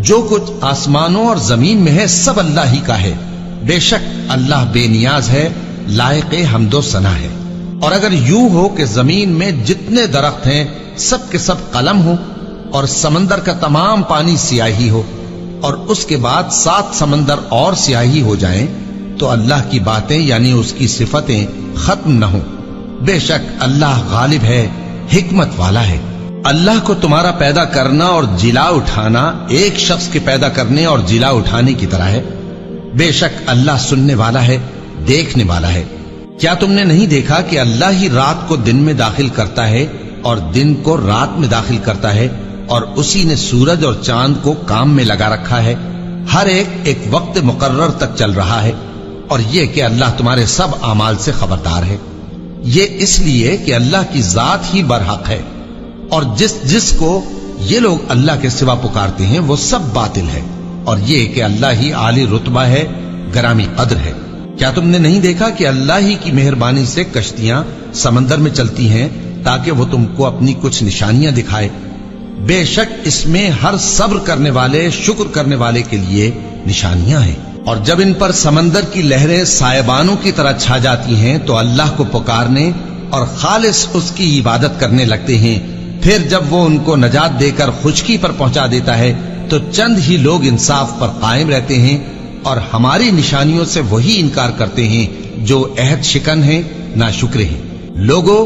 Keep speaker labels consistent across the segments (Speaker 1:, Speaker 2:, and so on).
Speaker 1: جو کچھ آسمانوں اور زمین میں ہے سب اللہ ہی کا ہے. بے شک اللہ بے نیاز ہے، لائق حمد و ثنا ہے. اور اگر یوں ہو کہ زمین میں جتنے درخت ہیں سب کے سب قلم ہو اور سمندر کا تمام پانی سیاہی ہو اور اس کے بعد 7 سمندر اور سیاہی ہو جائیں تو اللہ کی باتیں یعنی اس کی صفتیں ختم نہ ہوں. بے شک اللہ غالب ہے، حکمت والا ہے. اللہ کو تمہارا پیدا کرنا اور جلا اٹھانا ایک شخص کے پیدا کرنے اور جلا اٹھانے کی طرح ہے. بے شک اللہ سننے والا ہے، دیکھنے والا ہے. کیا تم نے نہیں دیکھا کہ اللہ ہی رات کو دن میں داخل کرتا ہے اور دن کو رات میں داخل کرتا ہے، اور اسی نے سورج اور چاند کو کام میں لگا رکھا ہے. ہر ایک وقت مقرر تک چل رہا ہے. اور یہ کہ اللہ تمہارے سب اعمال سے خبردار ہے. یہ اس لیے کہ اللہ کی ذات ہی برحق ہے، اور جس کو یہ لوگ اللہ کے سوا پکارتے ہیں وہ سب باطل ہے. اور یہ کہ اللہ ہی عالی رتبہ ہے، گرامی قدر ہے. کیا تم نے نہیں دیکھا کہ اللہ ہی کی مہربانی سے کشتیاں سمندر میں چلتی ہیں تاکہ وہ تم کو اپنی کچھ نشانیاں دکھائے؟ بے شک اس میں ہر صبر کرنے والے، شکر کرنے والے کے لیے نشانیاں ہیں. اور جب ان پر سمندر کی لہریں سائبانوں کی طرح چھا جاتی ہیں تو اللہ کو پکارنے اور خالص اس کی عبادت کرنے لگتے ہیں. پھر جب وہ ان کو نجات دے کر خشکی پر پہنچا دیتا ہے تو چند ہی لوگ انصاف پر قائم رہتے ہیں، اور ہماری نشانیوں سے وہی انکار کرتے ہیں جو عہد شکن ہیں، ناشکرے ہیں. لوگو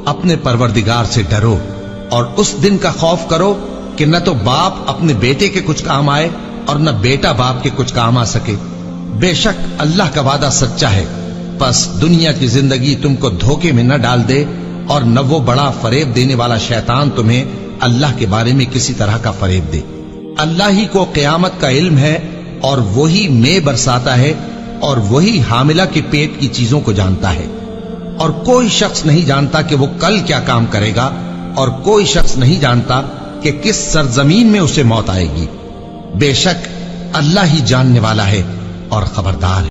Speaker 1: اپنے پروردگار سے ڈرو اور اس دن کا خوف کرو کہ نہ تو باپ اپنے بیٹے کے کچھ کام آئے اور نہ بیٹا باپ کے کچھ کام آ سکے. بے شک اللہ کا وعدہ سچا ہے. پس دنیا کی زندگی تم کو دھوکے میں نہ ڈال دے، اور نہ وہ بڑا فریب دینے والا شیطان تمہیں اللہ کے بارے میں کسی طرح کا فریب دے. اللہ ہی کو قیامت کا علم ہے، اور وہی میں برساتا ہے، اور وہی حاملہ کے پیٹ کی چیزوں کو جانتا ہے. اور کوئی شخص نہیں جانتا کہ وہ کل کیا کام کرے گا، اور کوئی شخص نہیں جانتا کہ کس سرزمین میں اسے موت آئے گی. بے شک اللہ ہی جاننے والا ہے اور خبردار ہے.